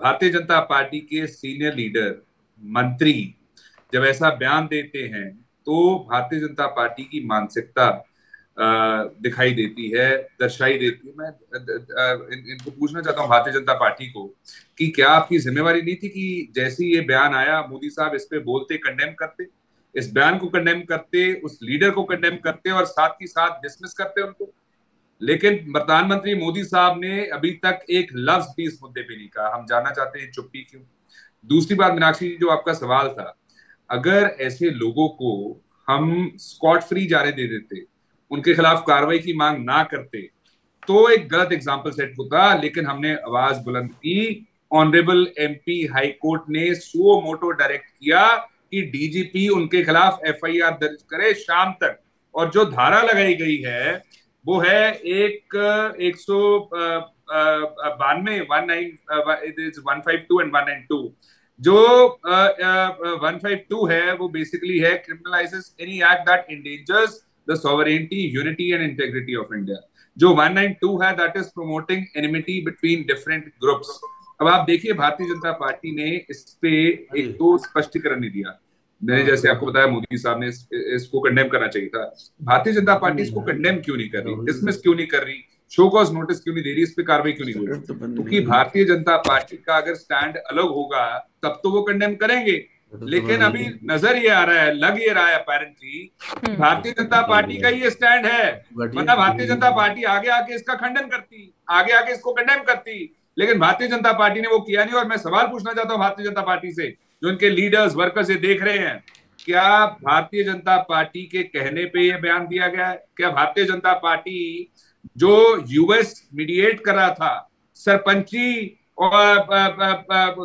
Bharatiya Janata party के senior leader, मंत्री जब ऐसा बयान देते हैं तो भारतीय जनता पार्टी की मानसिकता दिखाई देती है, दर्शाई देती है। मैं इनको पूछना चाहता हूँ भारतीय जनता पार्टी को कि क्या आपकी जिम्मेवारी नहीं थी कि जैसे ही ये बयान आया मोदी साहब इस पे बोलते, कंडेम करते, इस बयान को कंडेम करते, उस लीडर को कंडेम करते और साथ ही साथ डिसमिस करते उनको। लेकिन प्रधानमंत्री मोदी साहब ने अभी तक एक लफ्ज भी इस मुद्दे पे नहीं कहा। हम जानना चाहते हैं चुप्पी क्यों। दूसरी बात मीनाक्षी जी, जो आपका सवाल था, अगर ऐसे लोगों को हम स्कॉट फ्री जाने दे देते, उनके खिलाफ कार्रवाई की मांग ना करते, तो एक गलत एग्जाम्पल सेट होता। लेकिन हमने आवाज बुलंद की। ऑनरेबल एमपी हाई कोर्ट ने सुओ मोटो डायरेक्ट किया कि डीजीपी उनके खिलाफ एफआईआर दर्ज करे शाम तक। और जो धारा लगाई गई है वो है एक 192 152 एंड 192। जो 152 है वो बेसिकली है criminalises any act that endangers the sovereignty, unity and integrity of India. जो 192 है that is promoting enmity between different groups. अब आप देखिए भारतीय जनता पार्टी ने इस पे एक तो स्पष्टीकरण नहीं दिया। मैंने जैसे आपको बताया मोदी साहब ने इसको कंडेम करना चाहिए था। भारतीय जनता पार्टी इसको कंडेम क्यों नहीं कर रही, डिसमिस क्यों नहीं कर रही, शो कॉज नोटिस क्यों नहीं दे रही, इस पे कार्रवाई क्यों नहीं हो रही? क्योंकि भारतीय जनता पार्टी का अगर स्टैंड अलग होगा तब तो वो कंडेम करेंगे। लेकिन अभी नजर ये आ रहा है, लग ये रहा है अपेरेंटली भारतीय जनता पार्टी का ये स्टैंड है। वरना भारतीय जनता पार्टी आगे आके इसका खंडन करती, आगे आके इसको कंडेम करती। लेकिन भारतीय जनता पार्टी ने वो किया नहीं। और मैं सवाल पूछना चाहता हूं भारतीय जनता पार्टी से, जो उनके लीडर्स, वर्कर्स ये देख रहे हैं, क्या भारतीय जनता पार्टी के कहने पे ये बयान दिया गया है? क्या भारतीय जनता पार्टी जो यूएस मीडिएट कर रहा था, सरपंची और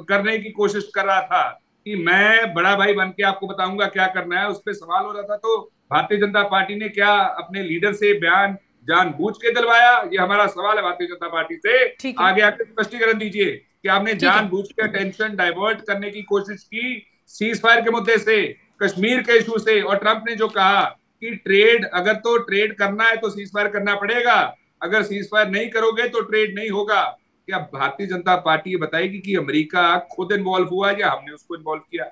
करने की कोशिश कर रहा था कि मैं बड़ा भाई बन के आपको बताऊंगा क्या करना है, उस पर सवाल हो रहा था, तो भारतीय जनता पार्टी ने क्या अपने लीडर से बयान जानबूझ के दिलवाया? ये हमारा सवाल है भारतीय जनता पार्टी से। आगे आके स्पष्टीकरण दीजिए कि आपने जानबूझ के अटेंशन डाइवर्ट करने की कोशिश की सीज फायर के मुद्दे से, कश्मीर के इशू से। और ट्रंप ने जो कहा कि ट्रेड, अगर तो ट्रेड करना है तो सीज फायर करना पड़ेगा, अगर सीज फायर नहीं करोगे तो ट्रेड नहीं होगा। क्या भारतीय जनता पार्टी ये बताएगी कि अमेरिका खुद इन्वॉल्व हुआ या हमने उसको इन्वॉल्व किया?